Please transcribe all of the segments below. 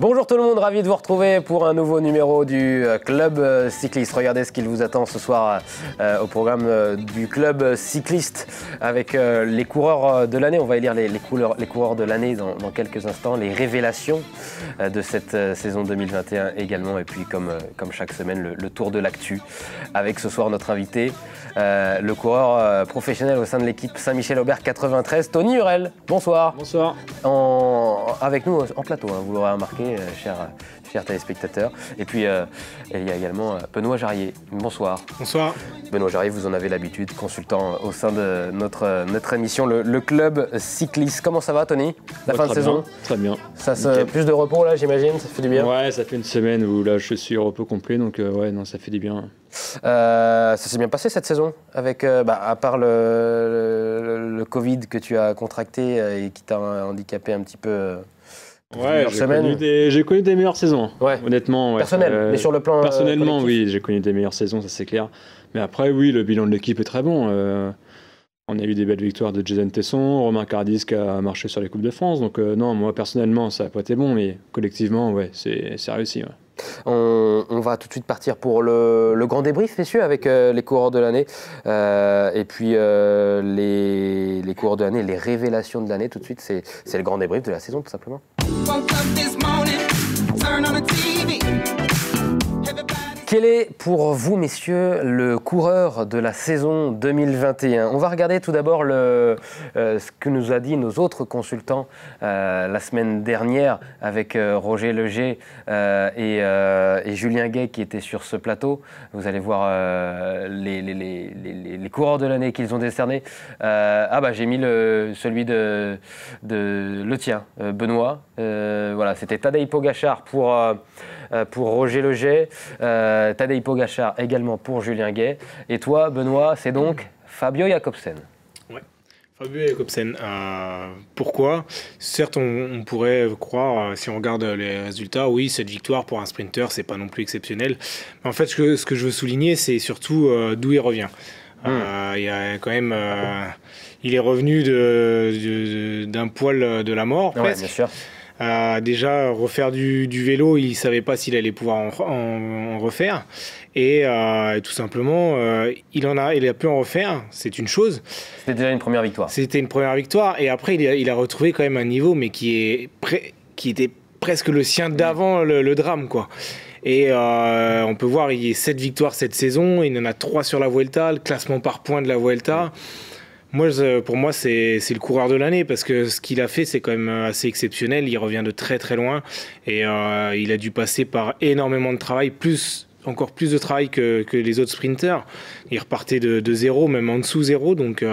Bonjour tout le monde, ravi de vous retrouver pour un nouveau numéro du Club Cycliste. Regardez ce qu'il vous attend ce soir au programme du Club Cycliste avec les coureurs de l'année. On va élire les coureurs de l'année dans quelques instants, les révélations de cette saison 2021 également. Et puis comme chaque semaine, le tour de l'actu avec ce soir notre invité, le coureur professionnel au sein de l'équipe Saint-Michel-Aubert 93, Tony Hurel. Bonsoir. Bonsoir. Avec nous en plateau, hein, vous l'aurez remarqué, chers téléspectateurs. Et puis il y a également Benoît Jarrier. Bonsoir. Bonsoir. Benoît Jarrier, vous en avez l'habitude, consultant au sein de notre émission, le Club Cycliste. Comment ça va, Tony? La fin de saison? Très bien. Plus de repos là, j'imagine, ça fait du bien? Ouais, ça fait une semaine où là je suis au repos complet, donc ouais, non, ça fait du bien. Ça s'est bien passé cette saison, avec, à part le Covid que tu as contracté et qui t'a handicapé un petit peu. Ouais, j'ai connu des meilleures saisons, ouais. Honnêtement. Ouais. Personnel, mais sur le plan personnellement, collectif. oui, j'ai connu des meilleures saisons, ça c'est clair. Mais après, oui, le bilan de l'équipe est très bon. On a eu des belles victoires de Jason Tesson, Romain Cardis qui a marché sur les Coupes de France. Donc non, moi personnellement, ça n'a pas été bon, mais collectivement, ouais, c'est réussi. Ouais. On va tout de suite partir pour le grand débrief, messieurs, avec les coureurs de l'année. Et puis les coureurs de l'année, les révélations de l'année, tout de suite, c'est le grand débrief de la saison, tout simplement. Quel est pour vous, messieurs, le coureur de la saison 2021? On va regarder tout d'abord ce que nous a dit nos autres consultants la semaine dernière avec Roger Leger et Julien Gay qui étaient sur ce plateau. Vous allez voir les coureurs de l'année qu'ils ont décernés. J'ai mis celui de le tien, Benoît. Voilà, c'était Tadej Pogačar pour Roger Leger, Tadej Pogačar également pour Julien Gay. Et toi, Benoît, c'est donc Fabio Jakobsen. Ouais, Fabio Jakobsen. Pourquoi? Certes, on pourrait croire, si on regarde les résultats, oui, cette victoire pour un sprinter, c'est pas non plus exceptionnel. Mais en fait, ce que je veux souligner, c'est surtout d'où il revient. Il y a quand même, il est revenu d'un poil de la mort, ouais, presque. Bien sûr. Déjà, refaire du vélo, il ne savait pas s'il allait pouvoir en refaire. Et tout simplement, il a pu en refaire, c'est une chose. C'était déjà une première victoire. C'était une première victoire. Et après, il a retrouvé quand même un niveau, mais qui était presque le sien d'avant le drame, quoi. Et on peut voir, il y a 7 victoires cette saison, il en a 3 sur la Vuelta, le classement par points de la Vuelta. Pour moi, c'est le coureur de l'année parce que ce qu'il a fait, c'est quand même assez exceptionnel. Il revient de très très loin et il a dû passer par énormément de travail, encore plus de travail que les autres sprinters. Il repartait de zéro, même en dessous zéro. Donc,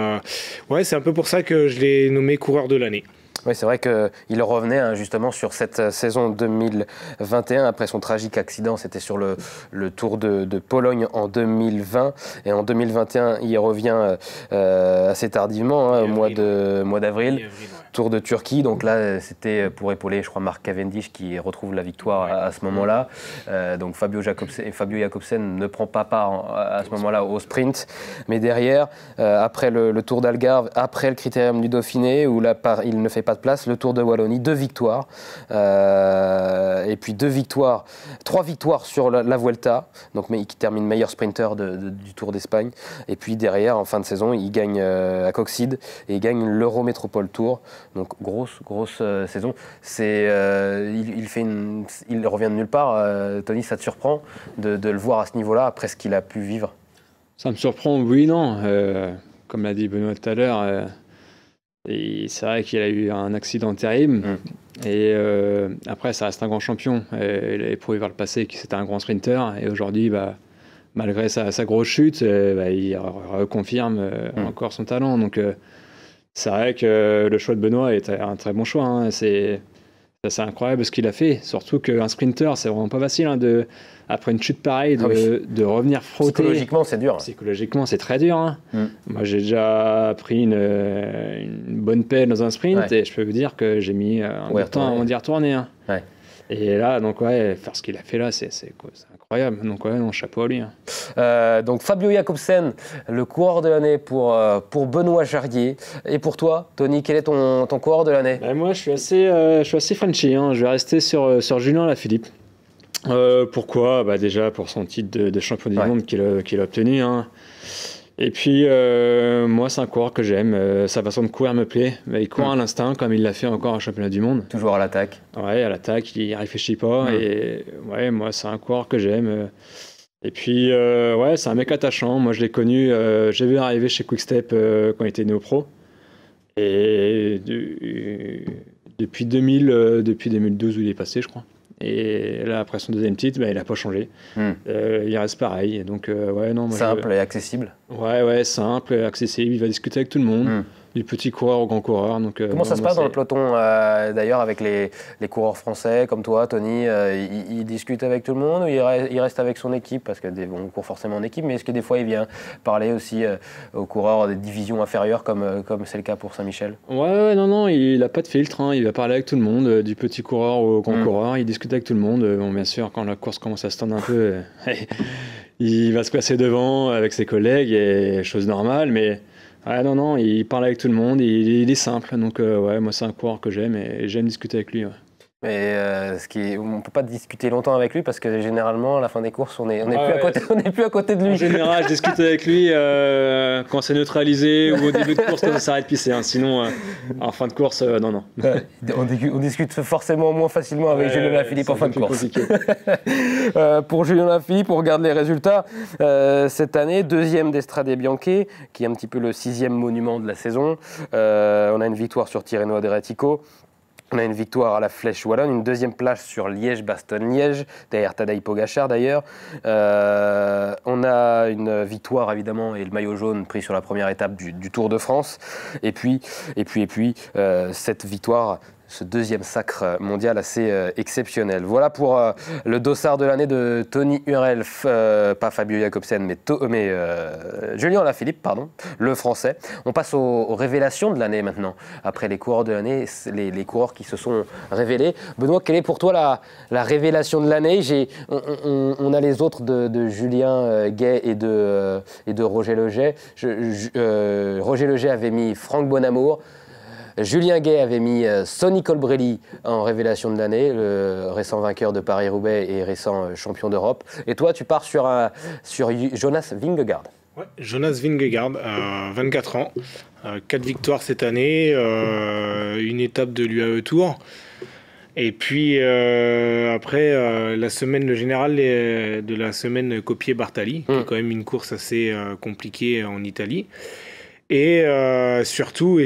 ouais, c'est un peu pour ça que je l'ai nommé coureur de l'année. Oui, c'est vrai qu'il revenait justement sur cette saison 2021 après son tragique accident. C'était sur le Tour de Pologne en 2020 et en 2021 il revient assez tardivement, au mois d'avril. Ouais. Tour de Turquie, donc là c'était pour épauler, je crois, Mark Cavendish qui retrouve la victoire à ce moment-là. Donc Fabio Jakobsen ne prend pas part à ce moment-là au sprint, mais derrière, après le Tour d'Algarve, après le Critérium du Dauphiné, où là il ne fait pas de place, le Tour de Wallonie, 2 victoires, et puis 3 victoires sur la Vuelta, donc qui termine meilleur sprinter du Tour d'Espagne, et puis derrière, en fin de saison, il gagne à Coxide et il gagne l'Eurométropole Tour. Donc grosse saison. Il revient de nulle part. Tony, ça te surprend de le voir à ce niveau-là après ce qu'il a pu vivre? Ça me surprend, oui, non. Comme l'a dit Benoît tout à l'heure, c'est vrai qu'il a eu un accident terrible. Et après, ça reste un grand champion. Il avait prouvé par le passé que c'était un grand sprinter. Et aujourd'hui, malgré sa grosse chute, il reconfirme encore son talent. Donc c'est vrai que le choix de Benoît est un très bon choix. Hein. C'est incroyable ce qu'il a fait. Surtout qu'un sprinter, c'est vraiment pas facile après une chute pareille de revenir frotter. Psychologiquement, c'est dur. Psychologiquement, c'est très dur. Hein. Moi, j'ai déjà pris une bonne pelle dans un sprint et je peux vous dire que j'ai mis un bout de temps avant d'y retourner. Hein. Ouais. Et là, donc ouais, faire ce qu'il a fait là, c'est incroyable. Donc ouais, non, chapeau à lui. Hein. Donc Fabio Jakobsen, le coureur de l'année pour Benoît Jarier. Et pour toi, Tony, quel est ton coureur de l'année? Moi, je suis assez Frenchy. Hein. Je vais rester sur Julien Alaphilippe. Pourquoi? Déjà pour son titre de champion du monde qu'il a obtenu. Hein. Et puis, moi, c'est un coureur que j'aime. Sa façon de courir me plaît. Il court à l'instinct, comme il l'a fait encore au championnat du monde. Toujours à l'attaque. Ouais, à l'attaque, il réfléchit pas. Et ouais, moi, c'est un coureur que j'aime. Et puis, ouais, c'est un mec attachant. Moi, je l'ai connu. J'ai vu arriver chez Quick-Step quand il était néo-pro. Et depuis 2012 où il est passé, je crois. Et là, après son deuxième titre, il n'a pas changé. Il reste pareil. Donc, ouais, non, moi, simple et accessible. Ouais, simple et accessible. Il va discuter avec tout le monde. Du petit coureur au grand coureur. Donc, comment ça se passe dans le peloton, d'ailleurs, avec les coureurs français comme toi, Tony? Il discute avec tout le monde ou il reste avec son équipe? Parce qu'on court forcément en équipe, mais est-ce que des fois il vient parler aussi aux coureurs des divisions inférieures comme c'est le cas pour Saint-Michel? Ouais, non, il n'a pas de filtre. Hein. Il va parler avec tout le monde, du petit coureur au grand coureur. Il discute avec tout le monde. Bon, bien sûr, quand la course commence à se tendre un peu, il va se placer devant avec ses collègues, et chose normale, mais... Ah non, il parle avec tout le monde, il est simple, donc ouais, moi c'est un coureur que j'aime et j'aime discuter avec lui. Ouais. Mais on ne peut pas discuter longtemps avec lui parce que généralement à la fin des courses on n'est plus à côté de lui. En général, je discute avec lui quand c'est neutralisé ou au début de course quand ça s'arrête de pisser. Hein. Sinon, en fin de course, non. On discute forcément moins facilement avec Julien Alaphilippe en fin de course. Pour Julien Alaphilippe, on regarde les résultats. Cette année, deuxième d'Estrade Bianche, qui est un petit peu le 6e monument de la saison. On a une victoire sur Tirreno Adriatico. On a une victoire à la Flèche Wallonne, une deuxième place sur Liège-Bastogne-Liège, derrière Tadej Pogačar d'ailleurs. On a une victoire évidemment et le maillot jaune pris sur la première étape du Tour de France. Et puis cette victoire, ce deuxième sacre mondial assez exceptionnel. Voilà pour le dossard de l'année de Tony Hurel, pas Fabio Jakobsen, mais Julien Alaphilippe, le français. On passe aux révélations de l'année maintenant. Après les coureurs de l'année, les coureurs qui se sont révélés. Benoît, quelle est pour toi la révélation de l'année? On a les autres de Julien Gay et de Roger Leget. Roger Leget avait mis Franck Bonamour. Julien Gay avait mis Sonny Colbrelli en révélation de l'année, le récent vainqueur de Paris-Roubaix et récent champion d'Europe. Et toi, tu pars sur Jonas Vingegaard. Ouais, Jonas Vingegaard, 24 ans, 4 victoires cette année, une étape de l'UAE Tour. Et puis après, le général de la semaine Copier-Bartali, qui est quand même une course assez compliquée en Italie. Et surtout,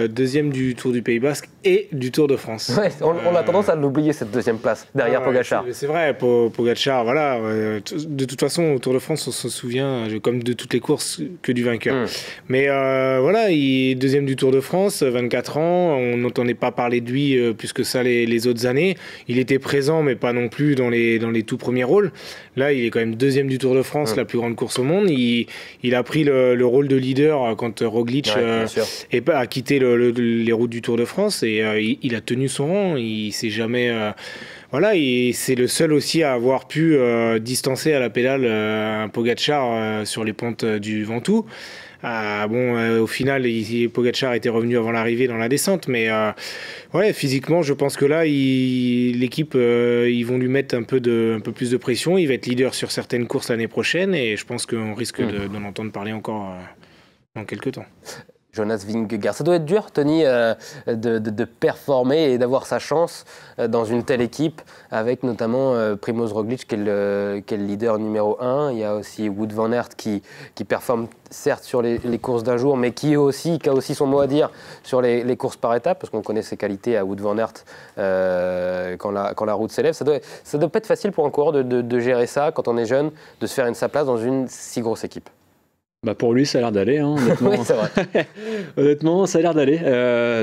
deuxième du Tour du Pays Basque et du Tour de France. Ouais, on a tendance à l'oublier, cette deuxième place, derrière Pogačar. C'est vrai, Pogačar, voilà. De toute façon, au Tour de France, on se souvient, comme de toutes les courses, que du vainqueur. Mais voilà, il est deuxième du Tour de France, 24 ans. On n'entendait pas parler de lui plus que ça les autres années. Il était présent, mais pas non plus dans les tout premiers rôles. Là, il est quand même deuxième du Tour de France, la plus grande course au monde. Il a pris le rôle de leader quand Roglic a quitté les routes du Tour de France, et il a tenu son rang. Il s'est jamais c'est le seul aussi à avoir pu distancer à la pédale un Pogačar sur les pentes du Ventoux. Au final, Pogačar était revenu avant l'arrivée dans la descente, mais physiquement, je pense que là, l'équipe, ils vont lui mettre un peu plus de pression. Il va être leader sur certaines courses l'année prochaine, et je pense qu'on risque d'en entendre parler encore dans quelques temps. Jonas Vingegaard, ça doit être dur, Tony, de performer et d'avoir sa chance dans une telle équipe, avec notamment Primož Roglic qui est le leader numéro 1. Il y a aussi Wout van Aert qui performe certes sur les courses d'un jour, mais qui a aussi son mot à dire sur les courses par étapes, parce qu'on connaît ses qualités à Wout van Aert quand la route s'élève. Ça doit pas être facile pour un coureur de gérer ça quand on est jeune, de se faire sa place dans une si grosse équipe. Pour lui, ça a l'air d'aller, honnêtement. Oui, c'est vrai. Honnêtement, ça a l'air d'aller.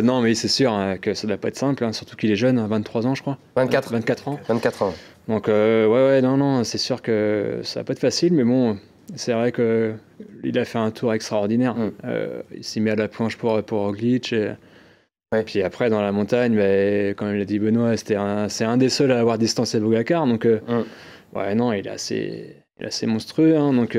Non, mais c'est sûr que ça ne doit pas être simple, surtout qu'il est jeune, 23 ans, je crois. 24 ans. 24 ans. Donc, non, c'est sûr que ça ne va pas être facile, mais bon, c'est vrai qu'il a fait un tour extraordinaire. Il s'est mis à la planche pour Roglic. Ouais. Puis après, dans la montagne, comme l'a dit Benoît, c'est un des seuls à avoir distancé Pogacar. Donc, ouais, non, il est assez monstrueux. Hein, donc,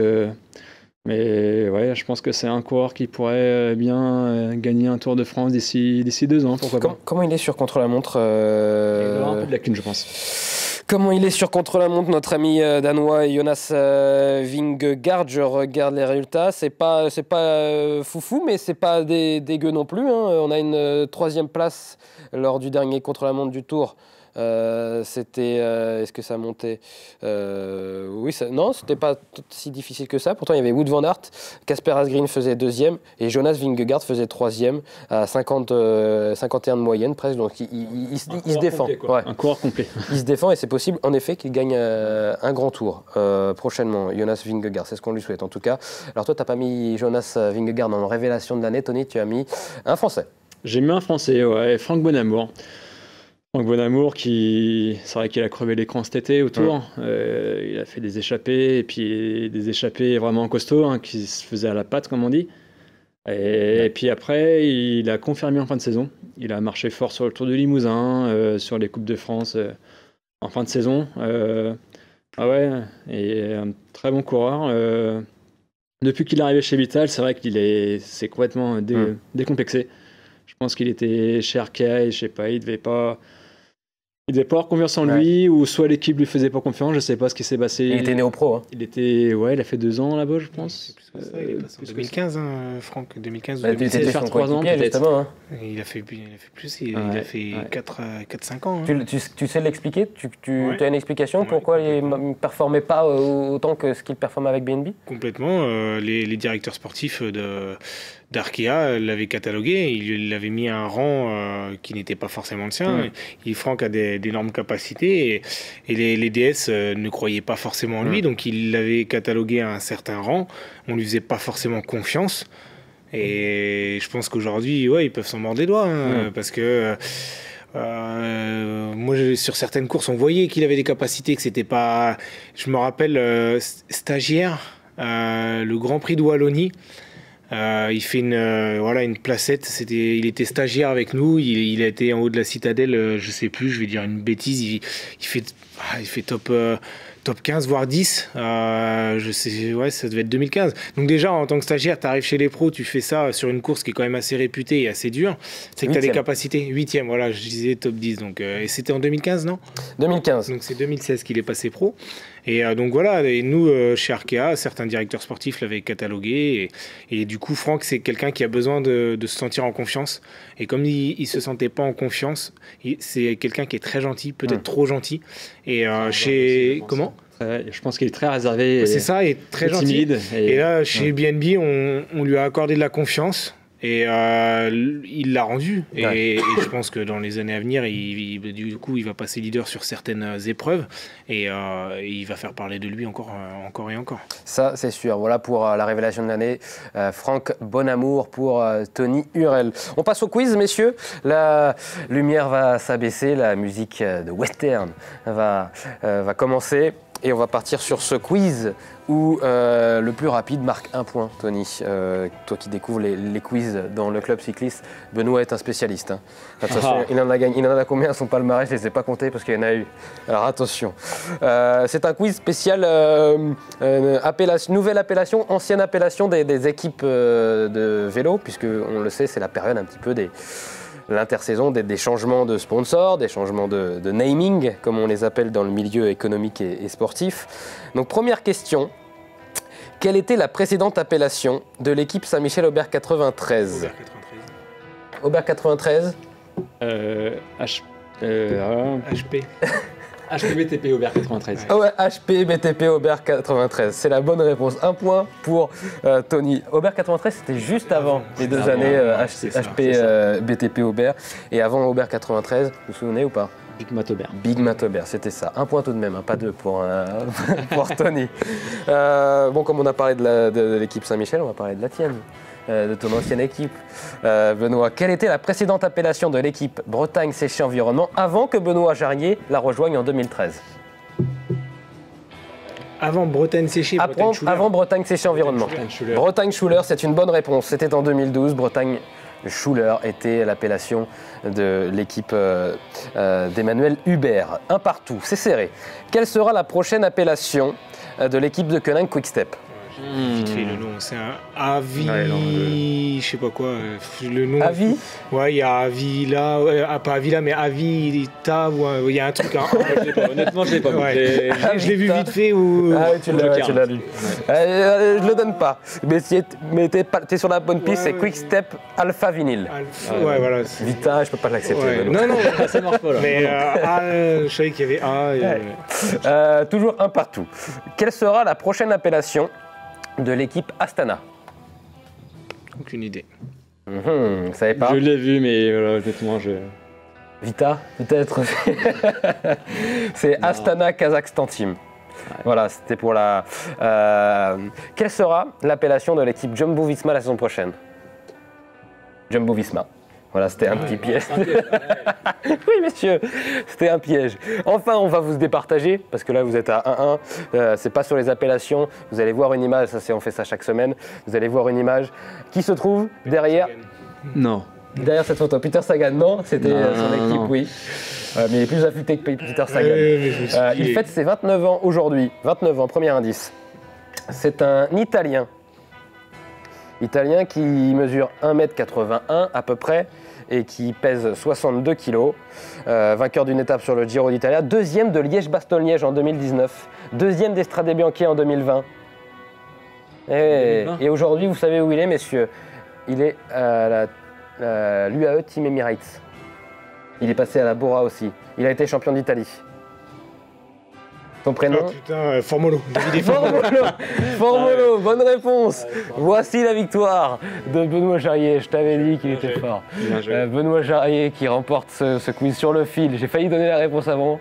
mais ouais, je pense que c'est un coureur qui pourrait bien gagner un Tour de France d'ici 2 ans, pourquoi pas. Comment il est sur contre-la-montre Il aura un peu de lacune, je pense. Comment il est sur contre-la-montre, notre ami danois Jonas Vingegaard? Je regarde les résultats. C'est pas foufou, mais c'est pas dégueu non plus. Hein. On a une 3e place lors du dernier contre-la-montre du Tour. C'était est-ce que ça montait oui, non, c'était pas si difficile que ça. Pourtant il y avait Wout van Aert, Casper Asgreen faisait 2e et Jonas Vingegaard faisait 3e à 51 de moyenne presque, donc il se défend complet, un coureur complet. Il se défend et c'est possible en effet qu'il gagne un grand tour prochainement, Jonas Vingegaard, c'est ce qu'on lui souhaite en tout cas. Alors toi t'as pas mis Jonas Vingegaard en révélation de l'année, Tony, tu as mis un Français. J'ai mis un Français, ouais, Franck Bonamour. Franck Bonamour, c'est vrai qu'il a crevé l'écran cet été autour. Il a fait des échappées, et puis des échappées vraiment costauds, hein, qui se faisaient à la patte, comme on dit. Et puis après, il a confirmé en fin de saison. Il a marché fort sur le Tour du Limousin, sur les Coupes de France en fin de saison. Ah ouais, et un très bon coureur. Depuis qu'il est arrivé chez Vital, c'est vrai c'est complètement décomplexé. Je pense qu'il était chez Arkea, je sais pas, il devait pas avoir confiance en lui, ou soit l'équipe lui faisait pas confiance, je sais pas ce qui s'est passé. Il était néo-pro. Hein. Il a fait 2 ans là-bas, je pense. C'est plus que ça, il est passé en 2015, hein, Franck, 2015 ou Il était faire 3 ans peut-être. Hein. Il a fait plus, il a fait 4-5 ans. Hein. Tu sais l'expliquer? Tu as une explication pourquoi il ne performait pas autant que ce qu'il performe avec BNB? Complètement. Les directeurs sportifs d'Arkea l'avait catalogué, il avait mis un rang qui n'était pas forcément le sien. Franck a d'énormes capacités et les DS ne croyaient pas forcément en lui, donc il l'avait catalogué à un certain rang. On lui faisait pas forcément confiance. Et je pense qu'aujourd'hui, ils peuvent s'en mordre les doigts, parce que moi, sur certaines courses, on voyait qu'il avait des capacités, que c'était pas. Je me rappelle, stagiaire, le Grand Prix de Wallonie. Il fait une placette. Il était stagiaire avec nous. Il a été en haut de la citadelle. Je sais plus. Je vais dire une bêtise. Il fait top 15 voire 10. Je sais. Ouais, ça devait être 2015. Donc déjà, en tant que stagiaire, tu arrives chez les pros, tu fais ça sur une course qui est quand même assez réputée et assez dure. C'est que tu as des capacités. 8e. Voilà, je disais top 10. Donc et c'était en 2015, non? 2015. Donc c'est 2016 qu'il est passé pro. Et donc voilà, et nous, chez Arkea, certains directeurs sportifs l'avaient catalogué. Et du coup, Franck, c'est quelqu'un qui a besoin de se sentir en confiance. Et comme il ne se sentait pas en confiance, c'est quelqu'un qui est très gentil, peut-être trop gentil. Et comment? Je pense qu'il est très réservé. C'est ça, et très gentil. Timide. Et là, chez BNB, on lui a accordé de la confiance. Et il l'a rendu. Et je pense que dans les années à venir, du coup, il va passer leader sur certaines épreuves. Et il va faire parler de lui encore et encore. Ça, c'est sûr. Voilà pour la révélation de l'année. Franck Bonamour pour Tony Hurel. On passe au quiz, messieurs. La lumière va s'abaisser. La musique de western va commencer. Et on va partir sur ce quiz où le plus rapide marque 1 point, Tony. Toi qui découvres les quiz dans le club cycliste, Benoît est un spécialiste. Hein. Attention, il en a combien à son palmarès? Je ne les ai pas comptés parce qu'il y en a eu. Alors attention. C'est un quiz spécial, nouvelle appellation, ancienne appellation des équipes de vélo, puisque on le sait, c'est la période un petit peu l'intersaison, des changements de sponsors, des changements de naming, comme on les appelle dans le milieu économique et sportif. Donc première question, quelle était la précédente appellation de l'équipe Saint-Michel Aubert 93? Aubert 93. HP. HP BTP Aubert 93. Ah ouais, HP BTP Aubert 93. C'est la bonne réponse. 1 point pour Tony. Aubert 93, c'était juste avant les 2 années HP BTP Aubert. Et avant Aubert 93, vous vous souvenez ou pas? Big Mat Aubert. Big Mat Aubert, c'était ça. 1 point tout de même, hein, pas 2 pour Tony. Bon, comme on a parlé de l'équipe Saint-Michel, on va parler de la tienne. De ton ancienne équipe. Benoît, quelle était la précédente appellation de l'équipe Bretagne Séché Environnement avant que Benoît Jarrier la rejoigne en 2013? Avant Bretagne Séché, avant Bretagne Séché Environnement. Bretagne Schuller, c'est une bonne réponse. C'était en 2012. Bretagne Schuller était l'appellation de l'équipe d'Emmanuel Hubert. Un partout, c'est serré. Quelle sera la prochaine appellation de l'équipe de Koenig Quick-Step? Vite fait le nom, c'est un Avi, je sais pas quoi, le nom. Avi? Ouais, il y a Avila, pas Avila, mais Avita, il y a un truc. Honnêtement, je l'ai pas vu. Ouais. Je l'ai vu vite fait ou. Ah oui, tu l'as lu. Je le donne pas, mais t'es sur la bonne piste, c'est Quick-Step Alpha Vinyl. Ouais, voilà. Vita, je peux pas l'accepter. Ouais. Non, Ça marche pas là. mais je savais qu'il y avait A. Toujours un partout. Quelle sera la prochaine appellation de l'équipe Astana? Aucune idée. Vous savez pas? Je l'ai vu, mais voilà, honnêtement, Vita, peut-être. C'est Astana Kazakhstan Team. Ouais. Voilà, c'était pour la. Quelle sera l'appellation de l'équipe Jumbo Visma la saison prochaine? Jumbo Visma. Voilà, c'était un petit piège. Oui, messieurs, c'était un piège. Enfin, on va vous départager, parce que là, vous êtes à 1-1. C'est pas sur les appellations. Vous allez voir une image, on fait ça chaque semaine. Vous allez voir une image qui se trouve derrière. Non. Derrière cette photo. Peter Sagan, non, c'était son équipe, non. Oui. Mais il est plus affûté que Peter Sagan. Il fête ses 29 ans aujourd'hui. 29 ans, premier indice. C'est un Italien. Italien qui mesure 1m81 à peu près et qui pèse 62 kg. Vainqueur d'une étape sur le Giro d'Italia. Deuxième de Liège-Bastogne-Liège en 2019. Deuxième d'Estrade Bianchi en 2020. Et aujourd'hui, vous savez où il est, messieurs? Il est à l'UAE Team Emirates. Il est passé à la Bora aussi. Il a été champion d'Italie. Ton prénom? Oh putain, Formolo. Formolo, bonne réponse. Voici la victoire de Benoît Jarier. Je t'avais dit qu'il était fort. Benoît Jarier qui remporte ce quiz sur le fil. J'ai failli donner la réponse avant.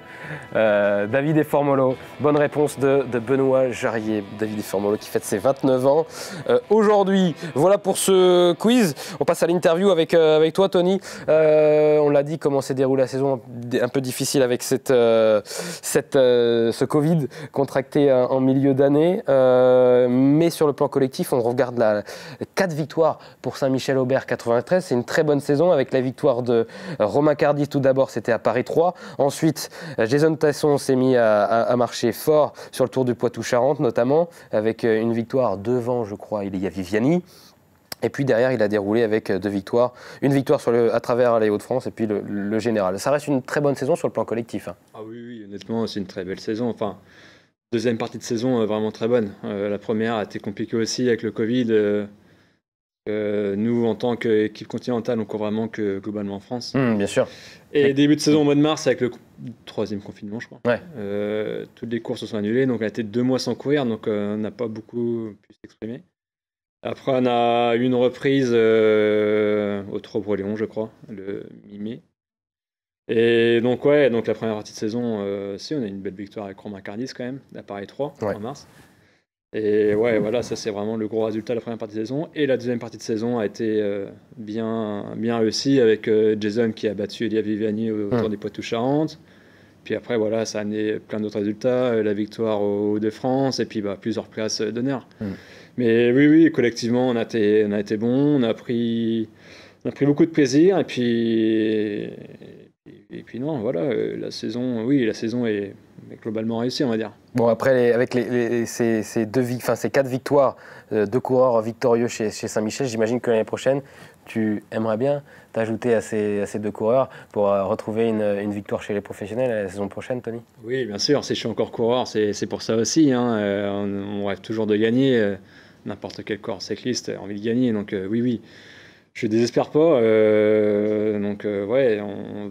David et Formolo. Bonne réponse de Benoît Jarier. David et Formolo qui fête ses 29 ans. Aujourd'hui, voilà pour ce quiz. On passe à l'interview avec toi, Tony. On l'a dit, comment s'est déroulée la saison, un peu difficile avec ce Covid contracté en milieu d'année, mais sur le plan collectif, on regarde 4 victoires pour Saint-Michel-Aubert 93, c'est une très bonne saison avec la victoire de Romain Cardis tout d'abord, c'était à Paris 3, ensuite Jason Tasson s'est mis à marcher fort sur le Tour du Poitou-Charentes notamment, avec une victoire devant, je crois, il y a Viviani. Et puis derrière, il a déroulé avec 2 victoires. Une victoire à travers les Hauts-de-France et puis le général. Ça reste une très bonne saison sur le plan collectif. Hein. Ah oui, honnêtement, c'est une très belle saison. Enfin, deuxième partie de saison, vraiment très bonne. La première a été compliquée aussi avec le Covid. Nous, en tant qu'équipe continentale, on court vraiment que globalement en France. Bien sûr. Et début de saison au mois de mars, avec le troisième confinement, je crois. Ouais. Toutes les courses se sont annulées. Donc, on a été 2 mois sans courir. Donc, on n'a pas beaucoup pu s'exprimer. Après, on a eu une reprise au Trobre-Léon, je crois, le mi-mai. Et donc, donc la première partie de saison, on a une belle victoire avec Romain Cardis quand même, à Paris 3, en mars. Et voilà, ça c'est vraiment le gros résultat de la première partie de saison. Et la deuxième partie de saison a été bien réussie avec Jason qui a battu Elia Viviani au Tour des Poitou-Charentes. Puis après, voilà, ça a amené plein d'autres résultats, la victoire au Hauts-de-France et puis plusieurs places d'honneur. Mais oui, collectivement, on a été bons, on a pris beaucoup de plaisir et puis non, voilà, la saison est globalement réussie, on va dire. Bon, après, avec ces 4 victoires de coureurs victorieux chez Saint-Michel, j'imagine que l'année prochaine, tu aimerais bien t'ajouter à ces 2 coureurs pour retrouver une victoire chez les professionnels la saison prochaine, Tony? Oui, bien sûr, si je suis encore coureur, c'est pour ça aussi. Hein. On rêve toujours de gagner. N'importe quel coureur cycliste a envie de gagner. Donc oui, je ne désespère pas. On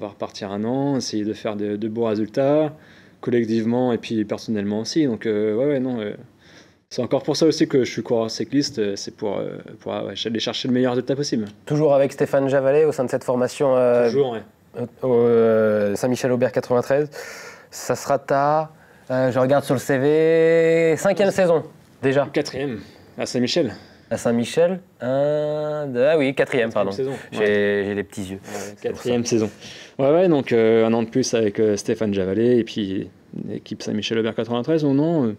va repartir un an, essayer de faire de beaux résultats, collectivement et puis personnellement aussi. Donc c'est encore pour ça aussi que je suis coureur cycliste, c'est pour aller chercher le meilleur résultat possible. Toujours avec Stéphane Javalet au sein de cette formation Toujours, Saint-Michel-Aubert 93. Ça sera je regarde sur le CV, 5e saison déjà. 4e à Saint-Michel. À Saint-Michel, 4e, pardon. Saison. J'ai les petits yeux. 4e saison. Donc un an de plus avec Stéphane Javalet et puis l'équipe Saint-Michel-Aubert 93. Non,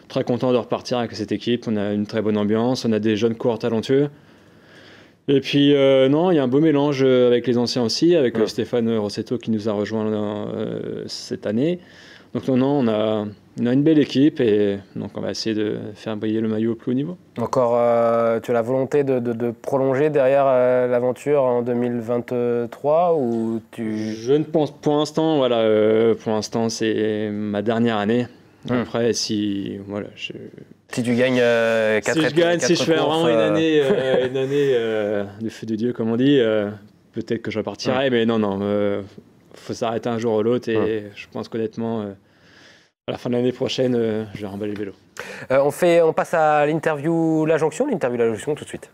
très content de repartir avec cette équipe. On a une très bonne ambiance, on a des jeunes coureurs talentueux. Et puis, non, il y a un beau mélange avec les anciens aussi, avec Stéphane Rossetto qui nous a rejoint cette année. Donc, non, on a une belle équipe et donc on va essayer de faire briller le maillot au plus haut niveau. Encore, tu as la volonté de prolonger derrière l'aventure en 2023 ou tu... Je ne pense, pour l'instant, c'est ma dernière année. Après, si tu gagnes 4 si je fais vraiment une année de feu de Dieu, comme on dit, peut-être que je repartirai. Mais non, faut s'arrêter un jour ou l'autre. Et je pense qu'honnêtement, à la fin de l'année prochaine, je vais remballer le vélo. On passe à l'interview La Jonction tout de suite.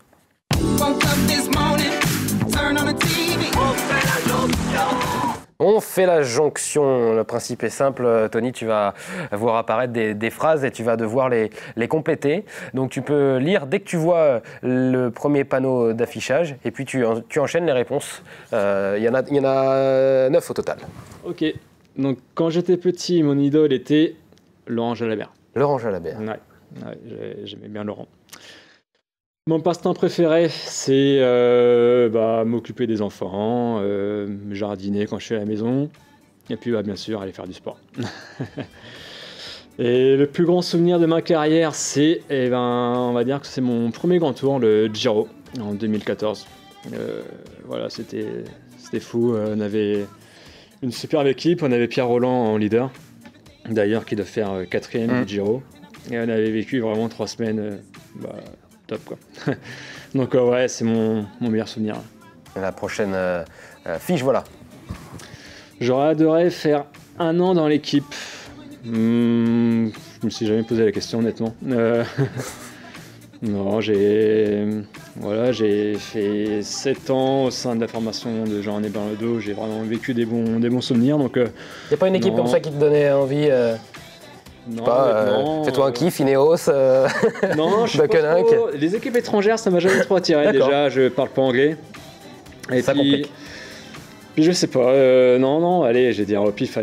On fait la jonction. Le principe est simple. Tony, tu vas voir apparaître des phrases et tu vas devoir les compléter. Donc tu peux lire dès que tu vois le premier panneau d'affichage et puis tu enchaînes les réponses. Il y en a 9 au total. Ok. Donc quand j'étais petit, mon idole était Laurent Jalabert. Laurent Jalabert. Ouais, j'aimais bien Laurent. Mon passe-temps préféré, c'est m'occuper des enfants, jardiner quand je suis à la maison, et puis bien sûr aller faire du sport. Et le plus grand souvenir de ma carrière, c'est, on va dire que c'est mon premier grand tour, le Giro, en 2014. Voilà, c'était fou. On avait une superbe équipe, on avait Pierre Rolland en leader, d'ailleurs qui doit faire 4e du Giro, et on avait vécu vraiment 3 semaines. Top quoi. Donc ouais, c'est mon meilleur souvenir. La prochaine fiche, voilà. J'aurais adoré faire 1 an dans l'équipe. Je me suis jamais posé la question honnêtement. Non, j'ai fait 7 ans au sein de la formation de Jean-René Bernaudot. J'ai vraiment vécu des bons souvenirs. Donc, y a pas une équipe comme ça qui te donnait envie Non, fais-toi un kiff, Ineos, non, je Buckenhack. Les équipes étrangères, ça m'a jamais trop attiré. Déjà, je parle pas anglais. Et ça complique. Puis je sais pas. Non, allez, j'ai dit au pif,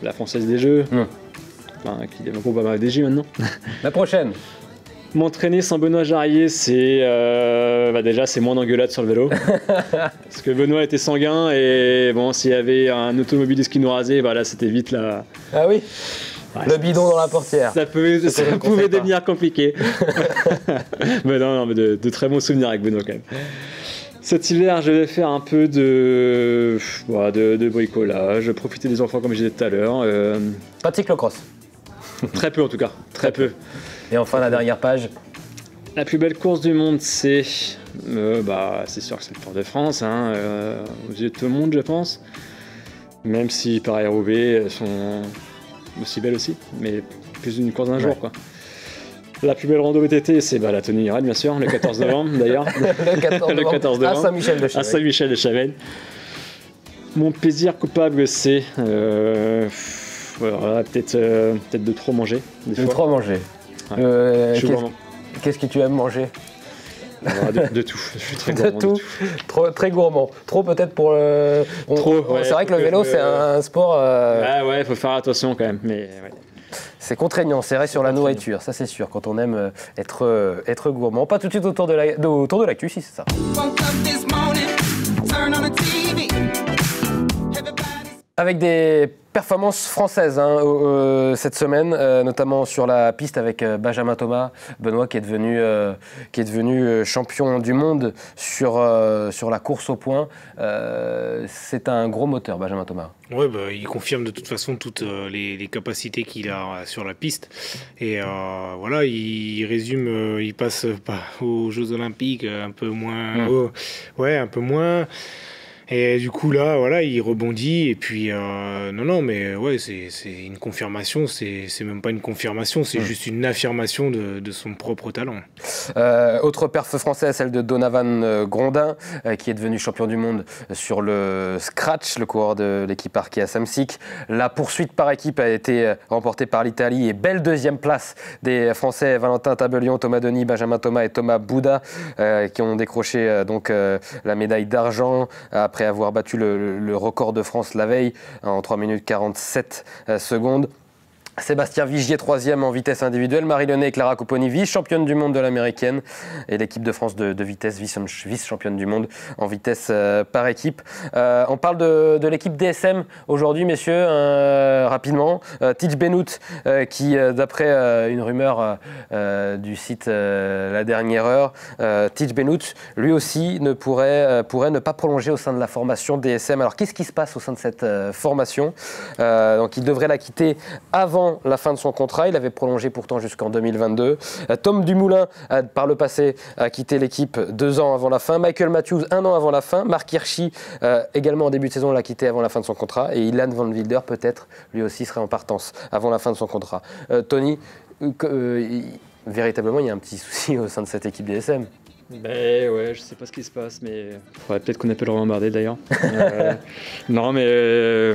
la Française des Jeux. Qui est pas ma DG maintenant. La prochaine. M'entraîner sans Benoît Jarier, c'est déjà c'est moins d'engueulade sur le vélo. Parce que Benoît était sanguin et bon, s'il y avait un automobiliste qui nous rasait, là c'était vite là. Ah oui. Ouais, le bidon dans la portière. Ça pouvait devenir compliqué. Mais non, mais de très bons souvenirs avec Benoît quand même. Cet hiver, je vais faire un peu de bricolage, profiter des enfants comme je disais tout à l'heure. Pas de cyclocross. Très peu en tout cas, très peu. Et enfin la dernière page. La plus belle course du monde, c'est sûr que c'est le Tour de France, aux yeux de tout le monde je pense. Même si Paris-Roubaix elles sont aussi belles aussi, mais plus une course d'un jour quoi. La plus belle rando VTT, c'est la Tony Ride bien sûr, le 14 novembre d'ailleurs. le 14 novembre. À Saint-Michel-de-Chavagne. Mon plaisir coupable, c'est peut-être de trop manger. Trop manger. Ouais. Qu'est-ce que tu aimes manger? De tout. Je suis très gourmand. De tout. Très gourmand. Trop peut-être pour le. C'est vrai que le vélo, c'est un sport. Ouais, faut faire attention quand même. Mais ouais. C'est contraignant, c'est vrai sur la nourriture, ça c'est sûr, quand on aime être gourmand. Pas tout de suite autour de l'actu, si c'est ça. Avec des performances françaises cette semaine, notamment sur la piste avec Benjamin Thomas, Benoît qui est devenu champion du monde sur la course au point. C'est un gros moteur, Benjamin Thomas. Oui, il confirme de toute façon toutes les capacités qu'il a sur la piste. Et il résume, il passe aux Jeux Olympiques un peu moins. Un peu moins. Et du coup là, il rebondit et puis c'est une confirmation, c'est même pas une confirmation, c'est juste une affirmation de son propre talent. Autre perf française, celle de Donovan Grondin, qui est devenu champion du monde sur le scratch, le coureur de l'équipe Arkea Samsic. La poursuite par équipe a été remportée par l'Italie et belle deuxième place des Français Valentin Tabellion, Thomas Denis, Benjamin Thomas et Thomas Bouda, qui ont décroché la médaille d'argent après avoir battu le record de France la veille en 3 minutes 47 secondes. Sébastien Vigier, 3e en vitesse individuelle. Marie Lenné et Clara Copponi, vice-championne du monde de l'américaine. Et l'équipe de France de vitesse, vice-championne du monde en vitesse par équipe. On parle de l'équipe DSM aujourd'hui, messieurs, rapidement. Tidj Benoot, qui, d'après une rumeur du site La Dernière Heure, Tidj Benoot, lui aussi, pourrait ne pas prolonger au sein de la formation DSM. Alors, qu'est-ce qui se passe au sein de cette formation ? Donc, il devrait la quitter avant la fin de son contrat. Il avait prolongé pourtant jusqu'en 2022. Tom Dumoulin, par le passé, a quitté l'équipe 2 ans avant la fin. Michael Matthews, 1 an avant la fin. Marc Hirschi, également en début de saison, l'a quitté avant la fin de son contrat. Et Ilan Van Wilder, peut-être, lui aussi serait en partance avant la fin de son contrat. Tony, véritablement, il y a un petit souci au sein de cette équipe DSM. Ben ouais, je sais pas ce qui se passe, mais faudrait peut-être qu'on appelle Romain Bardet d'ailleurs. Non, mais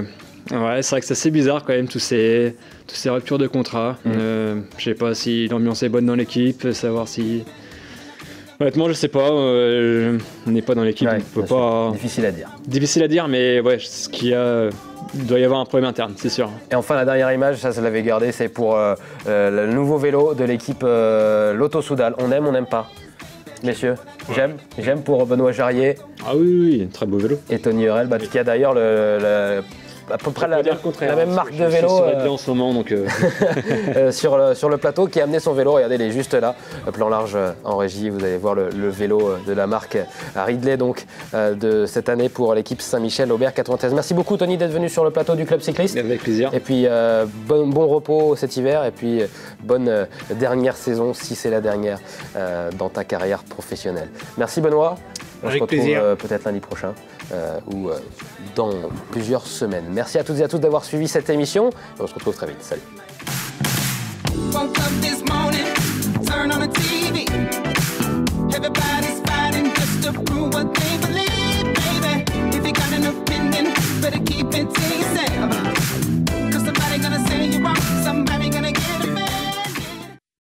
ouais, c'est vrai que c'est assez bizarre quand même, tous ces ruptures de contrat. Je sais pas si l'ambiance est bonne dans l'équipe, savoir si... Honnêtement, je sais pas, on n'est pas dans l'équipe, Ouais, on peut pas... Difficile à dire. Difficile à dire, mais ouais, il doit y avoir un problème interne, c'est sûr. Et enfin, la dernière image, ça, je l'avais gardé, c'est pour le nouveau vélo de l'équipe Lotto Soudal. On aime, on n'aime pas. Messieurs, j'aime pour Benoît Jarier. Ah oui, très beau vélo. Et Tony Hurel, qui a d'ailleurs à peu près la même marque de vélo en ce moment, donc sur le plateau, qui a amené son vélo. Regardez, il est juste là, plan large en régie. Vous allez voir le vélo de la marque Ridley, donc de cette année pour l'équipe Saint-Michel-Aubert 93. Merci beaucoup, Tony, d'être venu sur le plateau du Club Cycliste. Avec plaisir. Et puis bon repos cet hiver, et puis bonne dernière saison, si c'est la dernière, dans ta carrière professionnelle. Merci Benoît. On se retrouve peut-être lundi prochain ou dans plusieurs semaines. Merci à toutes et à tous d'avoir suivi cette émission. Et on se retrouve très vite. Salut. Everybody's fighting just to prove what they believe, baby. If you got an opinion, better keep